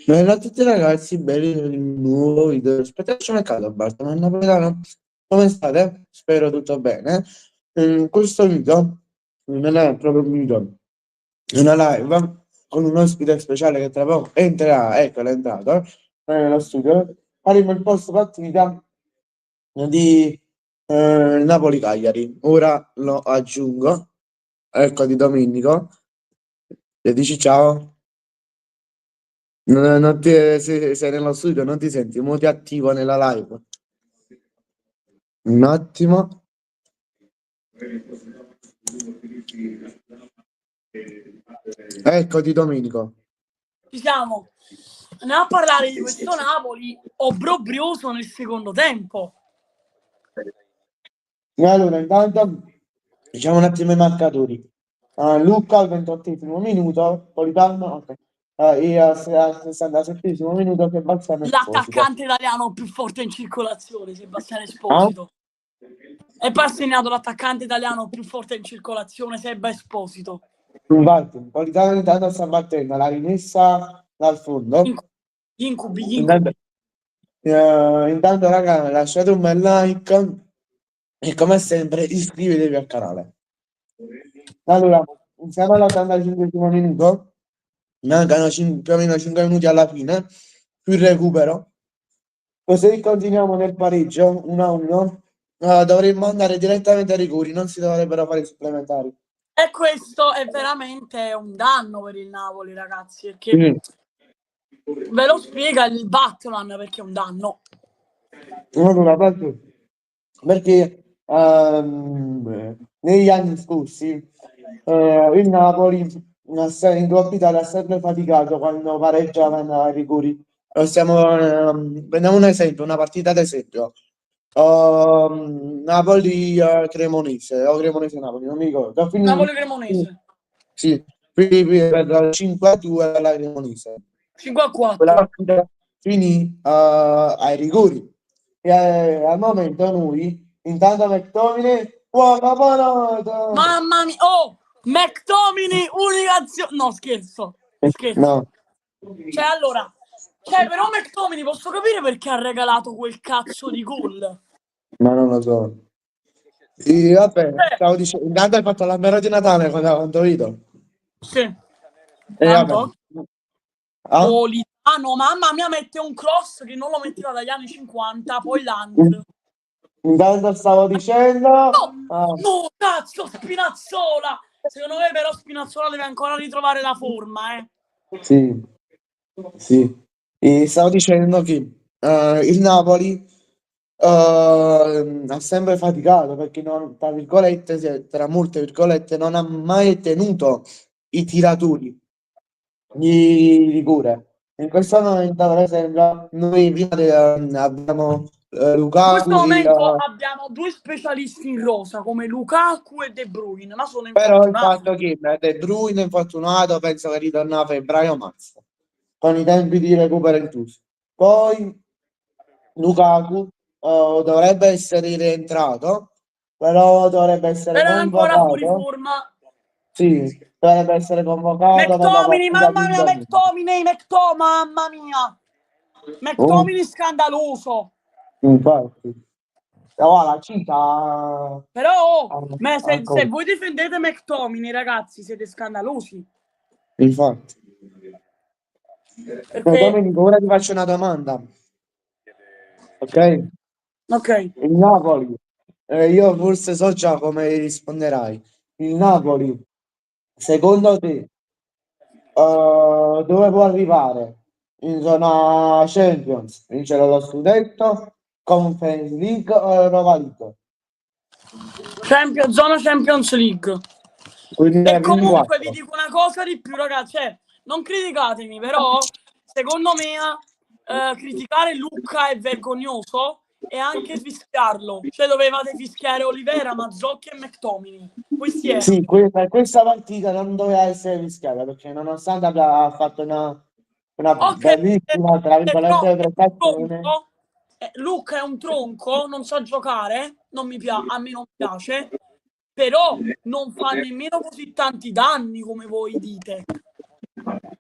Bella a tutti ragazzi, belli per il nuovo video. Aspetta, sono a casa, Bartolo, il napoletano. Come state? Spero tutto bene. In questo video non è proprio un video, è una live con un ospite speciale che tra poco entrerà, ecco, è entrato nello studio. Faremo il post partita di Napoli-Cagliari. Ora lo aggiungo. Ecco di Domenico. E dici ciao. Non ti, sei nello studio, non ti senti molto attivo nella live. Un attimo. Eccoti Domenico. Ci siamo. Andiamo a parlare di questo Napoli obbrobrioso nel secondo tempo. Allora, intanto diciamo un attimo i marcatori. Luca al 28esimo minuto, Politano, ok. E al 67esimo minuto Sebastiano Esposito. L'attaccante italiano più forte in circolazione, Sebastiano Ah? Esposito. È poi assegnato l'attaccante italiano più forte in circolazione, Seba Esposito. Infatti, Politano intanto sta battendo la rimessa dal fondo. Incubi. Intanto raga, lasciate un bel like e come sempre iscrivetevi al canale. Allora, siamo all'85esimo minuto, mancano più o meno 5 minuti alla fine, più il recupero. Così continuiamo nel pareggio 1-1. Dovremmo andare direttamente ai rigori, non si dovrebbero fare i supplementari. E questo è veramente un danno per il Napoli, ragazzi, perché ve lo spiega il Batman perché è un danno. Allora, perché negli anni scorsi il Napoli in Coppa Italia ha sempre faticato quando pareggiava ai rigori. Prendiamo un esempio, una partita ad esempio. Napoli Cremonese o Cremonese Napoli, non mi ricordo. Napoli Cremonese. Sì, quindi per 5-2 alla Cremonese. 5-4. Quella partita finì ai rigori. E al momento noi, intanto McTominay, buona parata! Mamma mia, oh, McTominay, unica azione. No, scherzo. No. Cioè, allora, però McTominay posso capire perché ha regalato quel cazzo di gol. Ma non lo so. E vabbè, stavo dicendo, intanto hai fatto l'albero di Natale quando vedo. Sì. Vabbè. Politano, mamma mia, mette un cross che non lo metteva dagli anni 50, poi l'under. Intanto stavo dicendo... No, cazzo, Spinazzola! Secondo me però Spinazzola deve ancora ritrovare la forma, Sì, sì. E stavo dicendo che il Napoli ha sempre faticato perché non, tra virgolette, tra molte virgolette, non ha mai tenuto i tiratori di rigore. In questo momento, per esempio, noi prima abbiamo in questo Lukaku momento abbiamo due specialisti in rosa come Lukaku e De Bruyne, ma sono però il infortunati. fatto che De Bruyne infortunato penso che ritorna a febbraio-marzo con i tempi di recupero inclusi. Poi Lukaku dovrebbe essere rientrato, però dovrebbe essere Però è ancora fuori convocato. forma. Sì, dovrebbe essere convocato per la McTominay, partita mamma di mia, domenica. mamma mia. McTominay scandaloso. Infatti. La cita. Però se voi difendete McTominay, ragazzi, siete scandalosi. Infatti. Perché... Domenico, ora ti faccio una domanda. Ok? Ok. Il Napoli, io forse so già come risponderai. Il Napoli, secondo te, dove può arrivare? In zona Champions, vincere lo scudetto, Conference League o Europa League? Zona Champions League. Quindi E comunque 4. vi dico una cosa di più, ragazzi. Cioè, non criticatemi, però secondo me criticare Lucca è vergognoso e anche fischiarlo. Cioè, dovevate fischiare Olivera, Mazzocchi e McTominay. Questi erano. Sì, per questa partita non doveva essere rischiata perché nonostante abbia fatto una bellissima, tra virgolette, prestazione. Lucca è un tronco, non sa giocare, a me non piace, però non fa nemmeno così tanti danni come voi dite.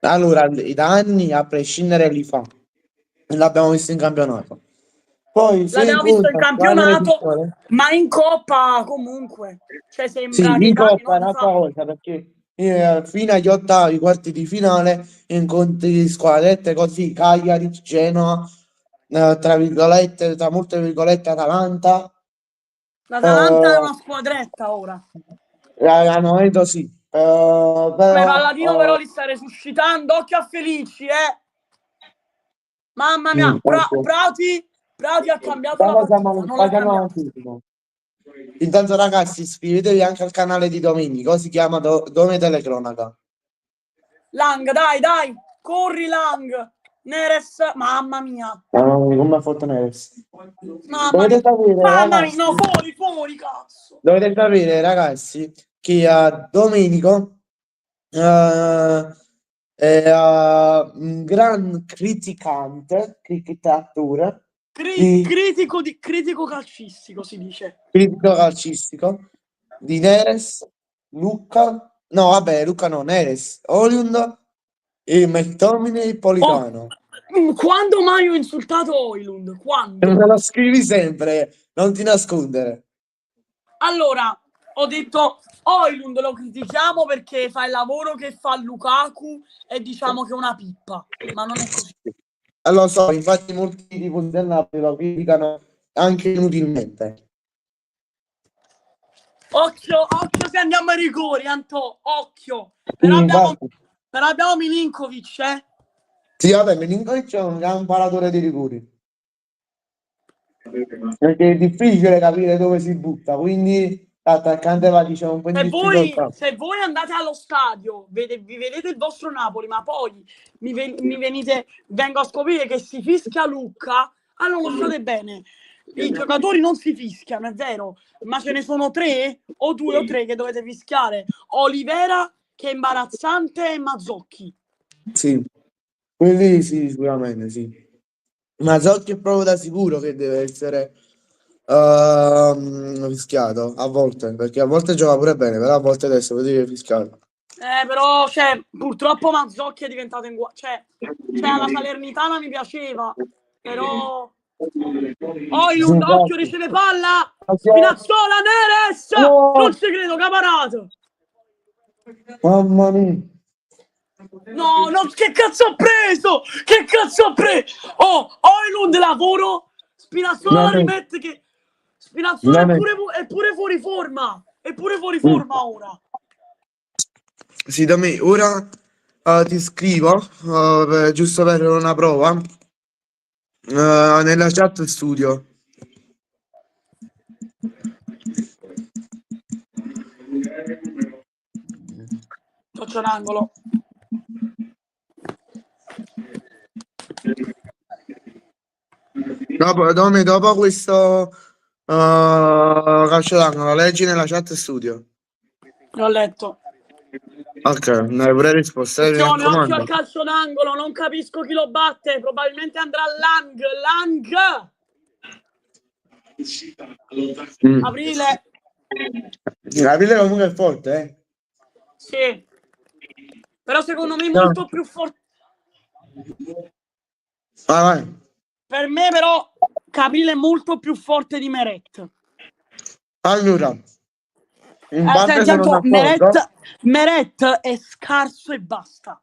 Allora, i danni a prescindere li fa. L'abbiamo visto in campionato. Poi se L'abbiamo visto in incontra squadre campionato, piccole, ma in Coppa comunque. Cioè sì, sembra che i in danni Coppa è non li un'altra fa. cosa perché fino agli ottavi, quarti di finale, incontri squadrette così, Cagliari, Genoa, tra virgolette, tra molte virgolette, Atalanta, L'Atalanta è eh, una squadretta ora. la Noeto sì, Vabbè, però Palladino però li sta resuscitando. Occhio a Felici, eh! Mamma mia, ecco. Prati ha cambiato la Però partita, non l'ha facciamo cambiata. anticipo. Intanto ragazzi iscrivetevi anche al canale di Domenico, si chiama Dome Telecronaca. Lang, dai, dai, corri Lang. Neres, mamma mia. Come Fortnite. Mamma mia. Dovete sapere Mamma mia, ragazzi, no, fuori, cazzo. dovete sapere ragazzi che Domenico è un gran criticatore di Critico calcistico si dice. critico calcistico di Neres, Lucca, no vabbè Lucca no, Neres, Oliund e McTominay e Oh, Politano. quando mai ho insultato Oilund? Me Quando? lo scrivi sempre, non ti nascondere. Allora, ho detto Oilund lo critichiamo perché fa il lavoro che fa Lukaku e diciamo che è una pippa, ma non è così. Lo so, infatti molti tifosi del Napoli lo criticano anche inutilmente. Occhio se andiamo ai rigori, Anto, occhio. Sì, infatti. Però abbiamo Milinkovic, eh. Sì, vabbè, Milinkovic è un gran paratore di rigori. Perché è difficile capire dove si butta, quindi l'attaccante va diciamo un po' in difficoltà. Se voi andate allo stadio, vi vedete il vostro Napoli, ma poi vengo a scoprire che si fischia Lucca, allora lo state bene. I giocatori non si fischiano, è vero, ma ce ne sono 3 o 2 o 3 che dovete fischiare. Olivera, che è imbarazzante, e Mazzocchi. Sì, quelli sì, sicuramente sì. Mazzocchi è proprio da sicuro che deve essere fischiato a volte, perché a volte gioca pure bene, però a volte adesso lo deve fischiare. Però, cioè, purtroppo Mazzocchi è diventato cioè, alla Salernitana mi piaceva, però... Sì, Oilund, occhio, infatti. riceve palla! Spinazzola, Neres! Non Oh, ci credo, caparato! mamma mia. No, che cazzo ha preso? Che cazzo ha preso? Oh, Oilund lavoro! Spinazzola la Non è, rimette che... Spinazzola non è. è pure fuori forma! È pure fuori Mm. forma ora! Sì, da me. Ora ti scrivo, giusto per una prova, nella chat studio. Faccio l'angolo. Dopo questo calcio d'angolo, leggi nella chat studio. L'ho letto. Ok, non hai pure risposto, mi Attenzione, occhio al raccomando. calcio d'angolo, non capisco chi lo batte, probabilmente andrà Lang. Mm. Aprile. Aprile comunque è forte, eh? Sì. Però secondo me è No. molto più forte. Vai. Per me però Caprile è molto più forte di Meret. Allora, in parte Senti sono Anto, d'accordo. Meret è scarso e basta.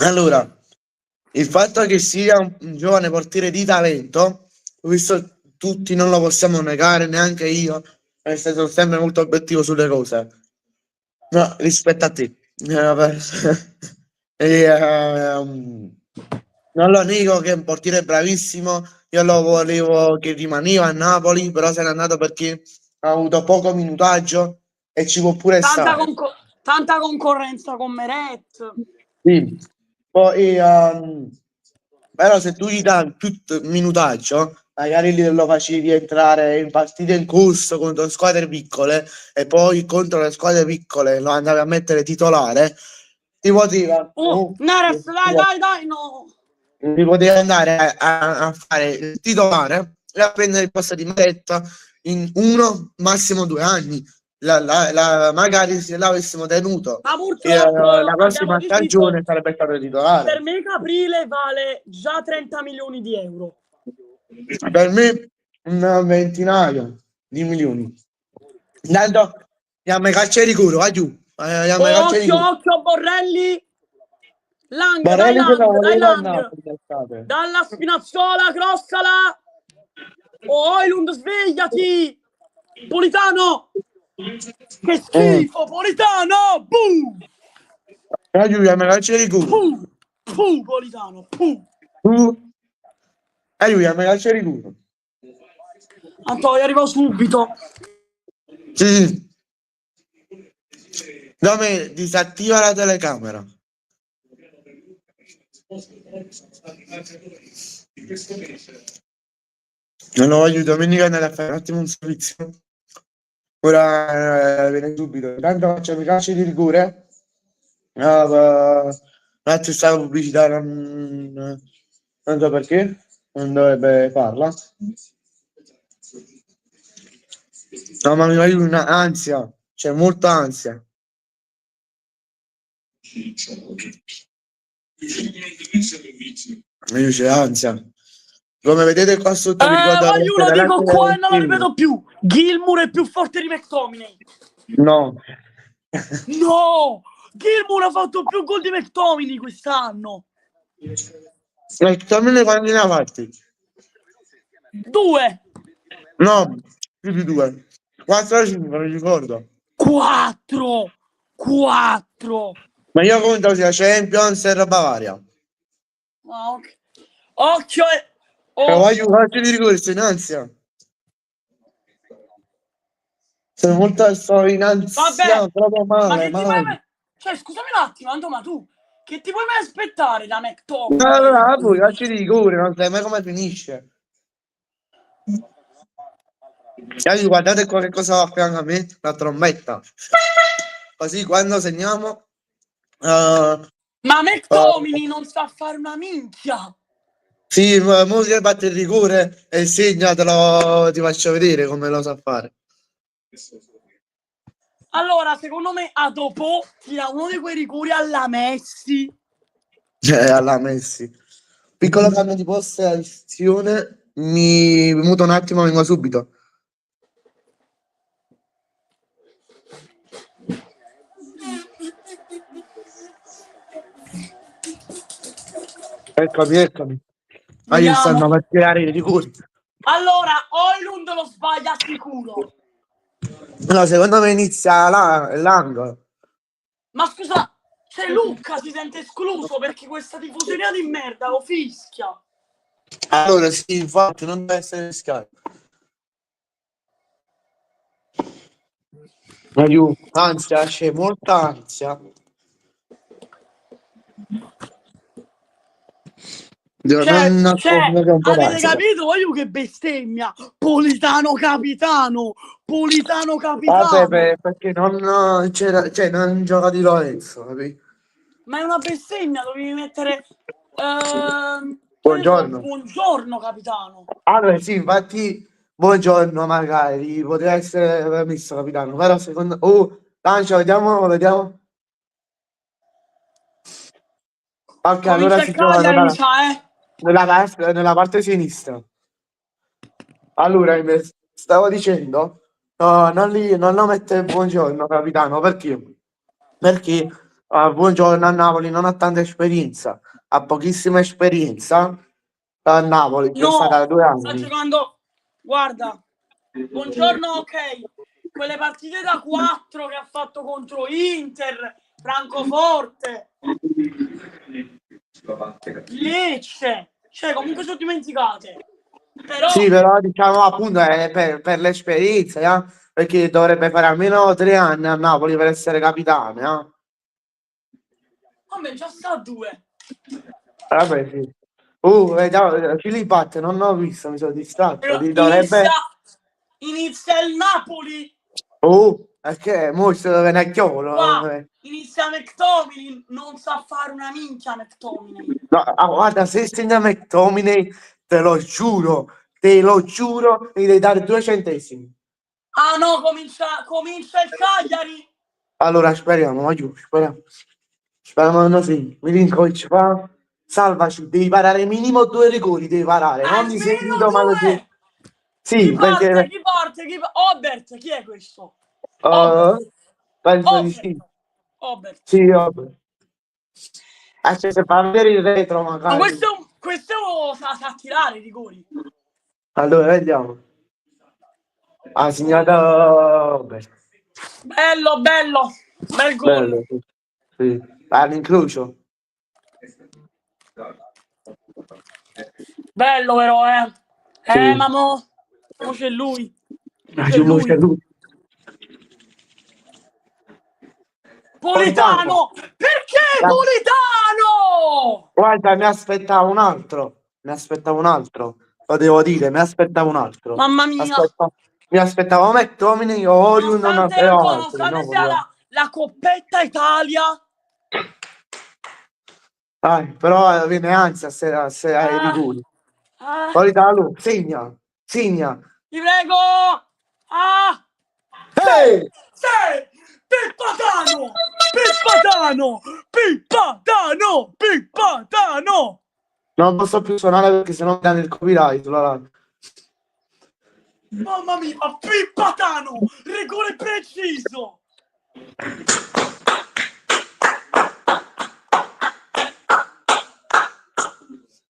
Allora, il fatto che sia un giovane portiere di talento, questo tutti non lo possiamo negare, neanche io, è stato sempre molto obiettivo sulle cose. No, rispetto a te. Vabbè. E, non lo nego che è un portiere bravissimo, io lo volevo che rimaneva a Napoli, però se n'è andato perché ha avuto poco minutaggio e ci può pure stare. Tanta concorrenza con Meret. Sì. Poi, però se tu gli dai più minutaggio, magari lo facevi entrare in partite in corso contro squadre piccole e poi contro le squadre piccole lo andavi a mettere titolare, ti poteva, Neres, dai, no. ti poteva andare a fare il titolare e a prendere il posto di Meret in 1, massimo 2 anni. magari se l'avessimo tenuto Ma purtroppo la abbiamo prossima stagione deciso, sarebbe stato titolare. per me Caprile vale già 30 milioni di euro. Per me un ventinaio di milioni. Tanto andiamo ai calci di rigore, vai giù. Andiamo ai calci di rigore. Occhio, Borrelli. Lang, Borrelli se lo dai voleva a Lang. Napoli d'estate. Dalla Spinazzola, crossala. Oilund, svegliati. Politano. Che schifo, Politano. Boom. Vai giù, andiamo ai calci di rigore. Politano. Vai giù, andiamo ai calci di rigore. Antonio, arrivo subito. Sì. Dove disattiva la telecamera. Non lo voglio, domenica andare a fare un attimo un servizio. Ora viene subito. Tanto facciamo i calci di rigore. Grazie sta pubblicità, non so perché, non dovrebbe farla. No, ma mi va una ansia, c'è molta ansia. Io c'è ansia. Come vedete qua sotto vi ricordo Voglio uno, dico qua e non lo ripeto più. Gilmour è più forte di McTominay. No. No! Gilmour ha fatto più gol di McTominay quest'anno. McTominay quanti ne ha fatti? 2. No, più di 2. 4 5, non ricordo. 4. Ma io conto sia Champions e roba varia. Ah, okay. Occhio e... Voglio calcio di rigore, sto in ansia. Sto in ansia. Vabbè, proprio male, ma che ti puoi... Cioè, scusami un attimo, Anto, ma tu che ti puoi mai aspettare da McTominay? No, poi calcio di rigore, non sai mai come finisce. Guardate qua che cosa va a fianco a me, la trombetta. Così quando segniamo... Ma McTominay non sa fare una minchia. Sì, ma mo si batte il rigore e segnatelo, ti faccio vedere come lo sa fare. Allora, secondo me, a dopo tira uno di quei rigori alla Messi. Alla Messi. Piccolo cambio di postazione, mi muto un attimo, vengo subito. Eccomi. Ma io stanno per tirare i rigori. Allora, Oilund lo sbaglia sicuro. No, secondo me inizia l'angolo. Ma scusa, c'è Luca si sente escluso perché questa tifoseria di merda lo fischia. Allora, sì, infatti, non deve essere rischiato. Ansia, c'è molta ansia. Avete capito? Voglio che bestemmia. Politano capitano. Vabbè, perché non c'era, cioè non gioca di Lorenzo, capito? Ma è una bestemmia, dovevi mettere Buongiorno. Buongiorno capitano. Allora sì, infatti buongiorno magari poteva essere messo capitano, però secondo... Lancia, vediamo. Ok, allora si trova nella parte sinistra. Allora, stavo dicendo, non lo mette buongiorno capitano, perché? Perché buongiorno a Napoli non ha tanta esperienza, ha pochissima esperienza a Napoli, che è stata da 2 anni. Sta giocando, guarda, buongiorno, ok, quelle partite da 4 che ha fatto contro Inter, Francoforte, Lecce, cioè comunque sono dimenticate. Però... Sì, però diciamo appunto è per l'esperienza, perché dovrebbe fare almeno 3 anni a Napoli per essere capitano. Vabbè, già sta a 2. Vabbè, sì. Filippat, non l'ho visto, mi sono distratto. Inizia il Napoli. Perché mo sto dove ne chiolo. Inizia McTominay, non sa fare una minchia McTominay. No, guarda, se segna McTominay, te lo giuro, mi devi dare 2 centesimi. Ah no, comincia il Cagliari. Allora, speriamo, aiuto, speriamo. Speriamo che non sì. Milinkovic fa. Salvaci, devi parare minimo 2 rigori, devi parare, non di Almeno seguito, ma di... due. Sì, perché Chi parte? Obert, chi è questo? Obert. uh, penso di Obert. sì. Obert. Sì, vabbè. Cioè, se fa vedere il retro, Ma magari. questo sa tirare i rigori. Allora, vediamo. Ha segnato... Vabbè. Bello, bello. Bel gol. Bello, sì. Sì. All'incrocio. Bello però, eh. Sì. Ma mo c'è lui. C'è C'è lui. lui. Politano. Politano! Perché Politano? Guarda, mi aspettavo un altro. Mi aspettavo un altro. Lo devo dire, mi aspettavo un altro. Mamma mia. Mi aspettavo McTominay o Orion Nonostante, e ecco, altri. nonostante No, sia la Coppetta Italia. dai, però viene ansia se hai i Ah, rigori. ah, Politano, segna, segna. ti prego. Ah, sì, Ehi! sì. Pippatano! Pippatano! Pippatano! Pippatano! Non posso più suonare perché sennò mi danno il copyright. Mamma mia, Pippatano! Rigore preciso!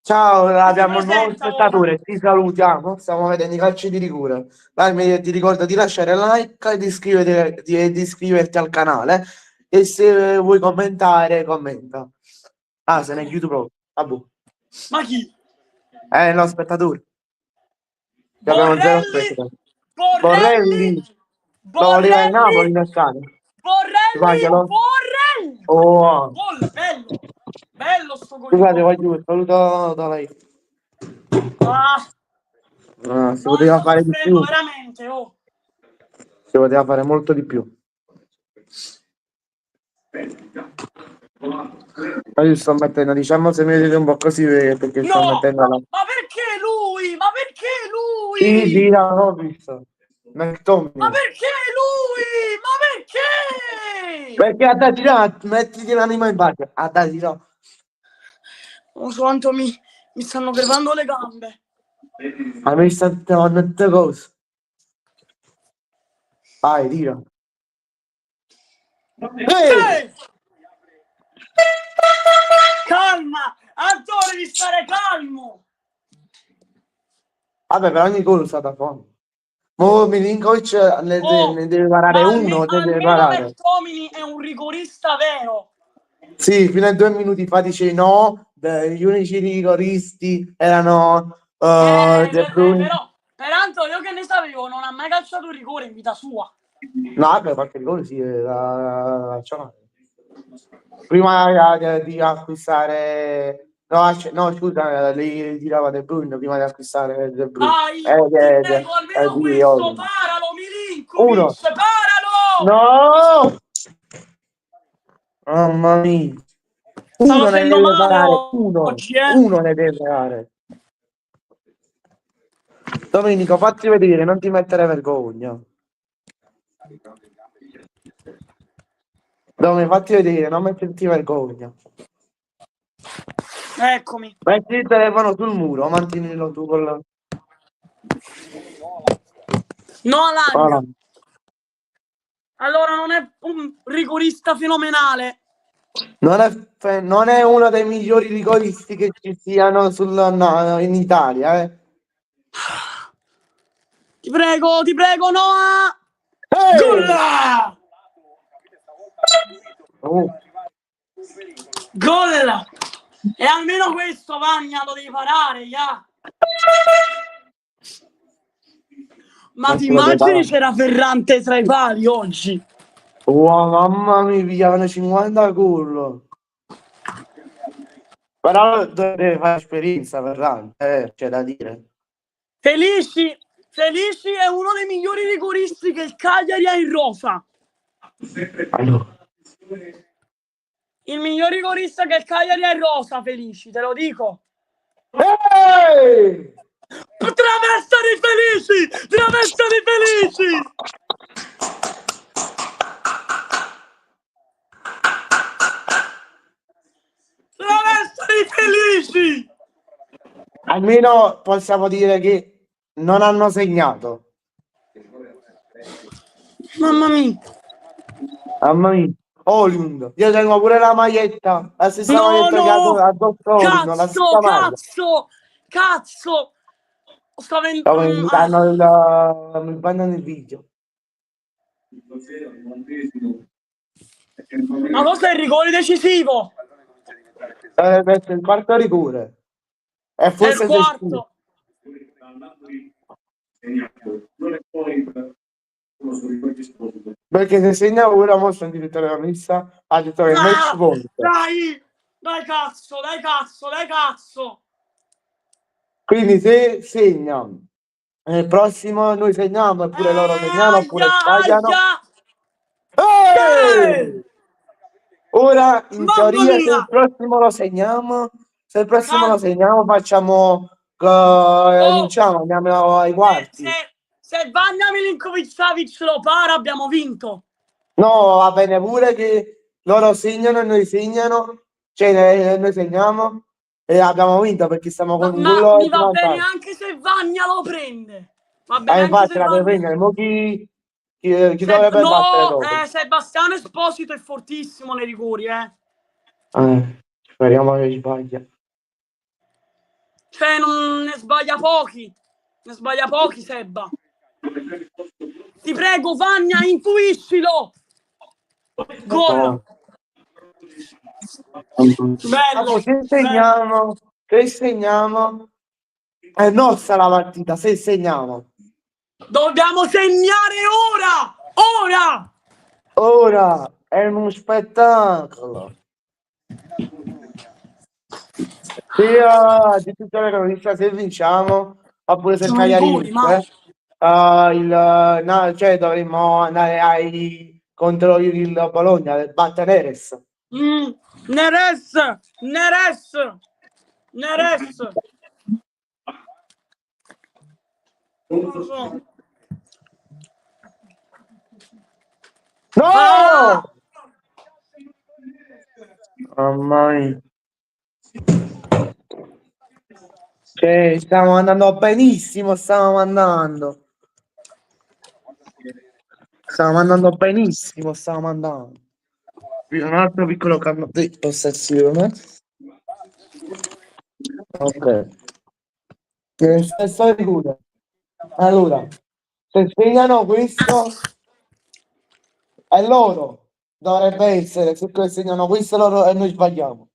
Ciao, Chi si abbiamo un nuovo presenta ora? spettatore, ti salutiamo, stiamo vedendo i calci di rigore. Dai, ti ricordo di lasciare like e di iscriverti al canale e se vuoi commentare, commenta. Ah, se ne chiudo proprio. Vabbè. Ma chi? No, spettatore, che abbiamo zero Borrelli! spettatori. Borrelli! Borrelli, lo voleva il Borrelli! Napoli nel cane. Borrelli! Guardalo. Borrelli! Oh, Gol, bello! Bello sto scusate, golicone! voglio saluto da lei. Ah, Ah, si no, io poteva sto fare di soffrendo più, veramente, oh! si poteva fare molto di più. Ma io sto mettendo, diciamo, se mi vedete un po' così perché sto No! mettendo la... Ma perché lui? Ma perché Sì, sì, lui? l'ho visto. Ma McTominay. perché lui? Ma perché? Perché a da tirare, mettiti l'anima in pace. A da tirare. Non so quanto mi stanno crepando le gambe. A me sta te cose. Vai, tira. Ehi! Sì! Calma! Antonio, devi stare calmo! Vabbè, per ogni gol sta da fuori. Mo Milinkovic Oh, ne deve parare ma uno, ne deve almeno parare. McTominay è un rigorista vero. Sì, fino a 2 minuti fa dice no, gli unici rigoristi erano De Bruyne. Per Antonio, io che ne sapevo, non ha mai calciato un rigore in vita sua. No, vabbè, qualche rigore sì, prima di acquistare... No, no, scusa, lei tirava De Bruyne prima di acquistare De Bruyne. Dai, ti prego, almeno Di questo, Olmo. paralo, Uno. Milinkovic, paralo! No! Mamma mia. Sta Uno ne facendo deve male parare, uno. oggi, eh? Uno ne deve parare. Domenico, fatti vedere, non ti mettere vergogna. Domenico, fatti vedere, non metterti vergogna. Eccomi. Metti il telefono sul muro, mantienilo tu con la... No, Lang. Voilà. Allora non è un rigorista fenomenale. Non è uno dei migliori rigoristi che ci siano in Italia, eh. Ti prego, Noah! Gol! Ehi! Oh, Gol! E almeno questo, Vagna, lo devi parare, ya! Ma ti questo lo devo immagini parare. c'era Ferrante tra i pali oggi? Wow, mamma mia, pigliavano 50 gol. Però deve fare esperienza, Ferrante, c'è da dire. Felici è uno dei migliori rigoristi che il Cagliari ha in rosa. Allora. Il miglior rigorista che il Cagliari ha in rosa, Felici, te lo dico. Ehi! Travestati felici! Travestati felici! Travestati felici! Almeno possiamo dire che non hanno segnato. Mamma mia. Mamma mia. Hollywood. Io tengo pure la maglietta, la stessa No, maglietta che no! ha addosso Hollywood, la Cazzo, stessa maglia. cazzo! Cazzo! Sta Stavo invitando mi mandano il video. Ma questo è il rigore decisivo! Dovrebbe essere il quarto rigore. E È il forse il decisivo. quarto! Perché se segna ora, mostra il direttore della messa, ha detto che il match conta. Dai! Dai cazzo, dai cazzo, dai cazzo! Quindi se segna nel prossimo noi segniamo e pure loro segnano oppure sbagliano. Aia! Ora in Mamma teoria se il mia! prossimo lo segniamo, se il prossimo lo Calma! segniamo facciamo vinciamo, andiamo ai quarti. Se Vanja Milinkovic-Savic lo para abbiamo vinto. No, va bene pure che loro segnano e noi segnano, cioè noi segniamo e abbiamo vinto perché stiamo con un Ma gol mi di va bene vantaggio. anche se Vanja lo prende. Va bene anche Infatti se la deve Vanja... prendere, mo chi dovrebbe battere No, dopo? Sebastiano Esposito è fortissimo nei rigori, Speriamo che sbaglia. Cioè, non ne sbaglia pochi. Ne sbaglia pochi, Sebba. Ti prego, Vanja, intuiscilo! Gol! No. Bello! Allora, Bello. se segniamo, è nostra la partita, se segniamo. Dobbiamo segnare ora! Ora! Ora è uno spettacolo. Io di tutta la rovista se vinciamo, oppure se il Sono Cagliari rigori, ma... vince, no, cioè dovremmo andare contro il Bologna, battere Neres. Neres! Neres! Neres! Non lo so. No! Mamma mia. Cioè, stiamo andando benissimo, stiamo andando. Stiamo andando benissimo, stiamo andando. Un altro piccolo cambio di possessione. Ok. Stesso rigore. Allora, se segnano questo, è loro. Dovrebbe essere, se segnano questo loro e noi sbagliamo.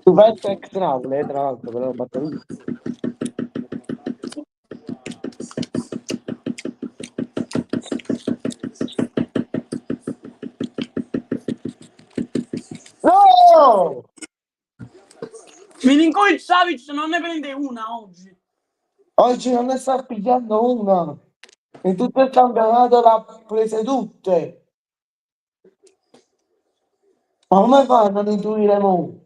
Super ex Napoli, tra l'altro, però battuto. No! Milinkovic-Savic non ne prende una oggi. Oggi non ne sta pigliando una. In tutto il campionato l'ha prese tutte. Ma come fanno ad intuire mo?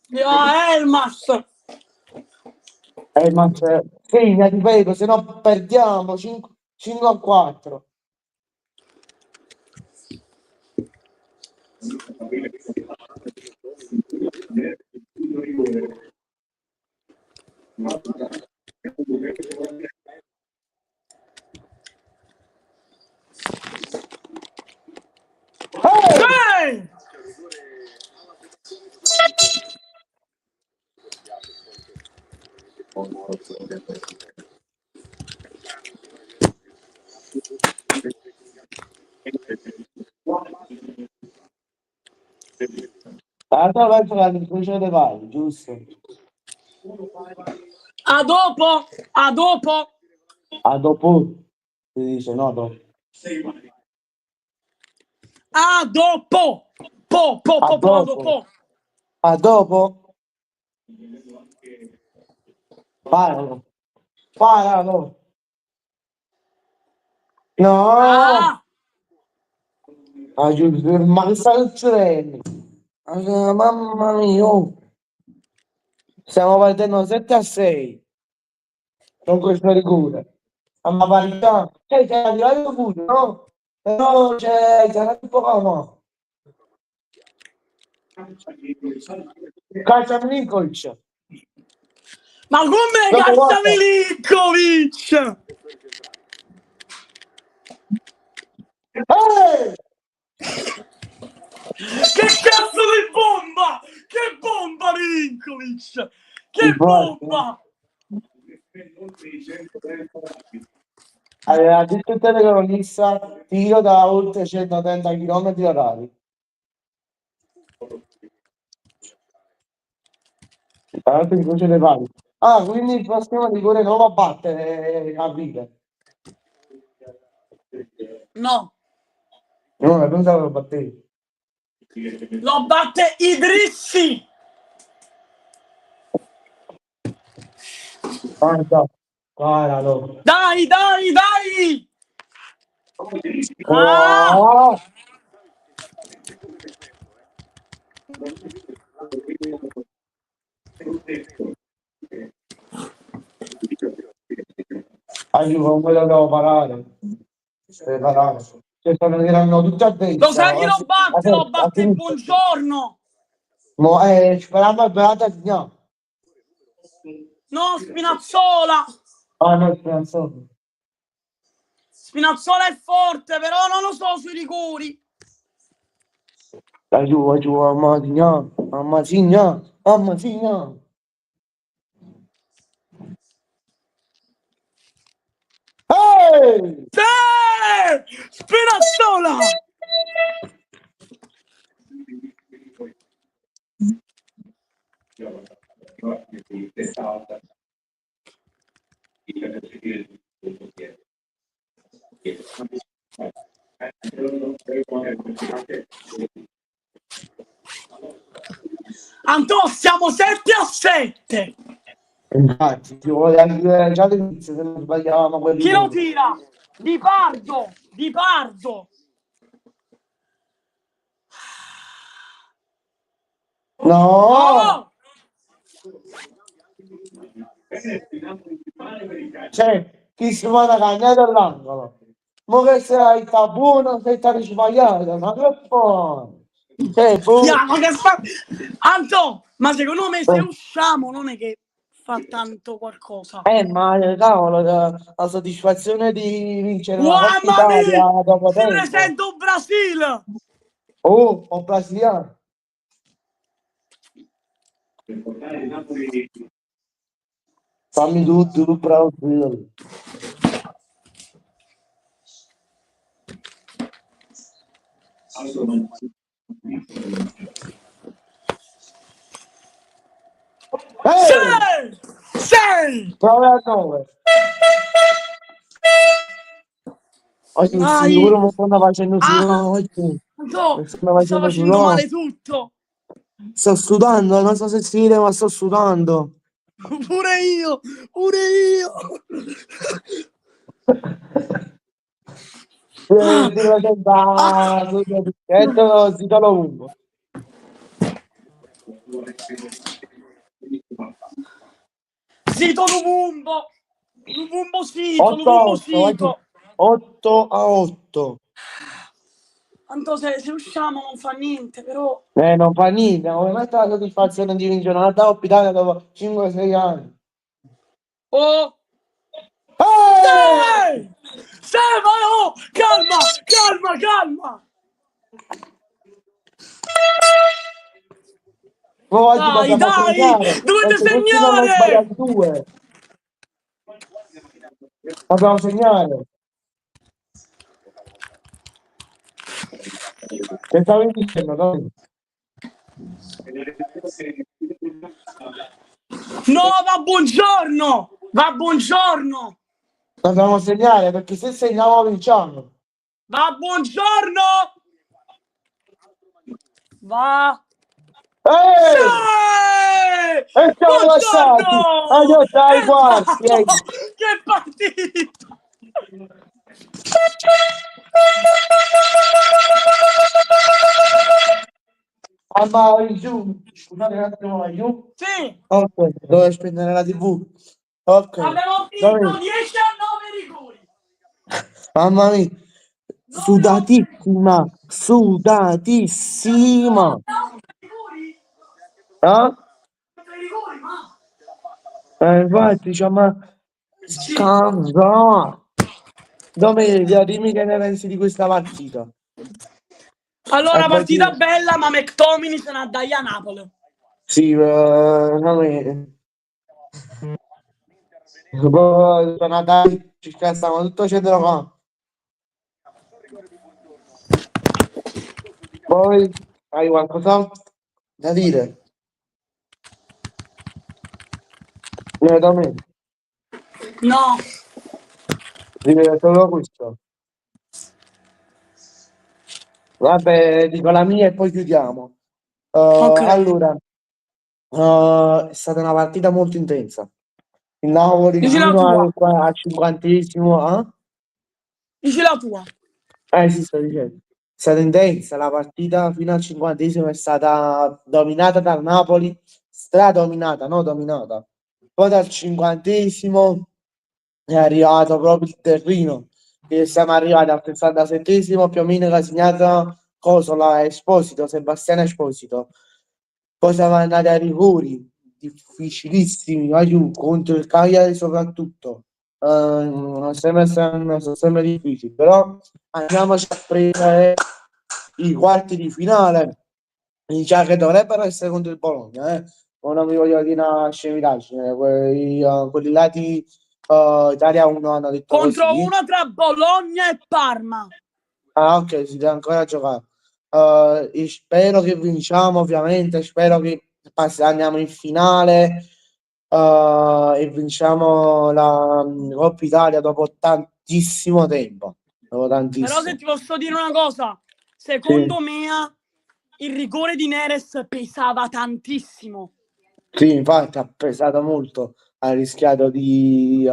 Elmas! Ma segna, ti prego, se no perdiamo 5-4. Hey! L'altra volta la discussione dei pali, giusto? A dopo! A dopo! A dopo, si dice, no, dopo. A dopo! A dopo. Dopo! A dopo? Paralo. Paralo. No! Ah! Ah, giusto, ma che sta succedendo? Mamma mia, oh. Stiamo partendo 7-6 con questo rigore. Ma parità, sei arrivato pure, no? Però c'era un po' no. Calcia Milinkovic. Ma come Dopo calcia guarda. Milinkovic? Che cazzo di bomba! Che bomba Milinkovic! Che bomba! Aveva detto il telecronista tiro da oltre 130 km orari. Tra l'altro incrocio le pali. Ah, quindi il prossimo rigore non va a battere a vita. No, No, la pensavo lo battevi. lo batte Idrissi! Guarda, guardalo. Dai, dai, dai! Ah! Oh! Aiuto, quello devo parare. Deve parare. Cioè, stanno tirando tutti a Lo destra. sai chi lo batte? Lo A batte sinistra. Buongiorno! Mo, sperando a beata no. No, Spinazzola! Ah, no, speranzoso. Spinazzola è forte, però non lo so sui rigori. Aiuto, mamma signa, mamma signa, mamma signa. Ehi! Sì! Spinazzola! Antò, siamo 7-7. Infatti, ci vuole anche già all'inizio se non sbagliavamo quel Chi lo rigore. tira? Di Pardo! Di Pardo! No! Oh! Cioè, chi si va a cagnare all'angolo. Ma che sei buono, sei stato sbagliato, ma che fa? Cioè, Andiamo, che fa... Antò, ma secondo me se usciamo non è che fa tanto qualcosa. Ma cavolo, la soddisfazione di vincere una Coppa Mamma Italia mia! dopo Si tempo. presenta un Brasile! Oh, o brasiliano. Fammi tutto, Brasil. Sì! Sì! 9-9. Oggi mi sicuro Dai! mi stanno facendo Ah! sudare. Antò, Mi stanno mi sta facendo facendo sudare. male tutto! Sto sudando, non so se si vede, ma sto sudando. Pure io! Pure io! Si presenta sul picchetto, si tolo lungo. Sito Lubumbo! Lubumbo sito, Lubumbo 8-8, sito! 8-8. Tanto se usciamo non fa niente, però... Non fa niente, come mai la soddisfazione di vincere una Coppa Italia dopo 5-6 anni? Oh! Ehi! Sì! Sì, ma oh! Calma! Calma, calma! Ma oggi Dai, dobbiamo dai! segnare, Dovete perché questi ne hanno segnare! sbagliati 2. Dobbiamo segnare. Che stavi dicendo, Tony? No, va buongiorno! Va buongiorno! Dobbiamo segnare, perché se segniamo vinciamo. Va buongiorno! Va! Ehi! Sì! E siamo passati! Buongiorno! Addio ai quarti! Esatto! Che partita! Ma giù, scusate un attimo, vai giù. Sì, Ok, dove spegnere la TV? Ok, abbiamo vinto dove? 10 a 9 rigori. Mamma mia, 9 a 8 rigori. sudatissima, Abbiamo sudatissima. 8 rigori. Eh? 8 rigori, ma... Infatti, cioè, ma Sì. scansa. Domenica, dimmi che ne pensi di questa partita. E Allora, poi ti... partita bella, ma McTominay se ne andai a Napoli. Sì, poi sono andati, ci scassavano tutto centrocampo. Poi hai qualcos'altro da dire? Da me, No, dire solo questo. Vabbè, dico la mia e poi chiudiamo. ok. Allora, è stata una partita molto intensa. Il Napoli Dici la fino tua. al 50esimo, Dici la tua. sì, sto dicendo. È stata intensa la partita fino al 50esimo, è stata dominata dal Napoli, stradominata, no dominata. Poi dal 50esimo è arrivato proprio il terrino, che siamo arrivati al 67esimo, più o meno che ha segnato Cosola Esposito, Sebastiano Esposito. Poi siamo andati ai rigori, difficilissimi, aiuto, contro il Cagliari soprattutto. Sono sempre difficili, però andiamoci a prendere i quarti di finale, già che dovrebbero essere contro il Bologna, eh. Ma non mi voglio dire una scemitaggine, quelli là di Italia 1 hanno detto Contro così. uno tra Bologna e Parma. Ah, ok, si deve ancora giocare. E spero che vinciamo, ovviamente. Spero che andiamo in finale e vinciamo la Coppa Italia dopo tantissimo tempo. Dopo Però se tantissimo. ti posso dire una cosa, Sì, secondo me il rigore di Neres pesava tantissimo. sì, infatti ha pesato molto. Ha rischiato di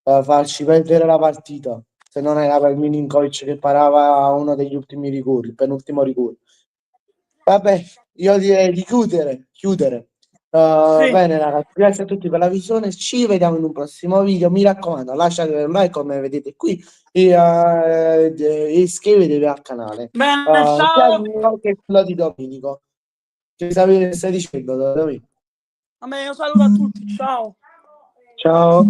farci perdere la partita. Se non era per Milinkovic che parava uno degli ultimi rigori, il penultimo rigore. Vabbè, io direi di chiudere. Sì, Bene ragazzi, grazie a tutti per la visione, ci vediamo in un prossimo video, mi raccomando lasciate un like come vedete qui e iscrivetevi al canale, bene, sia il ciao. mio che quello di Domenico, che sapete che stai dicendo Domenico. Vabbè, io saluto a tutti, ciao. Ciao.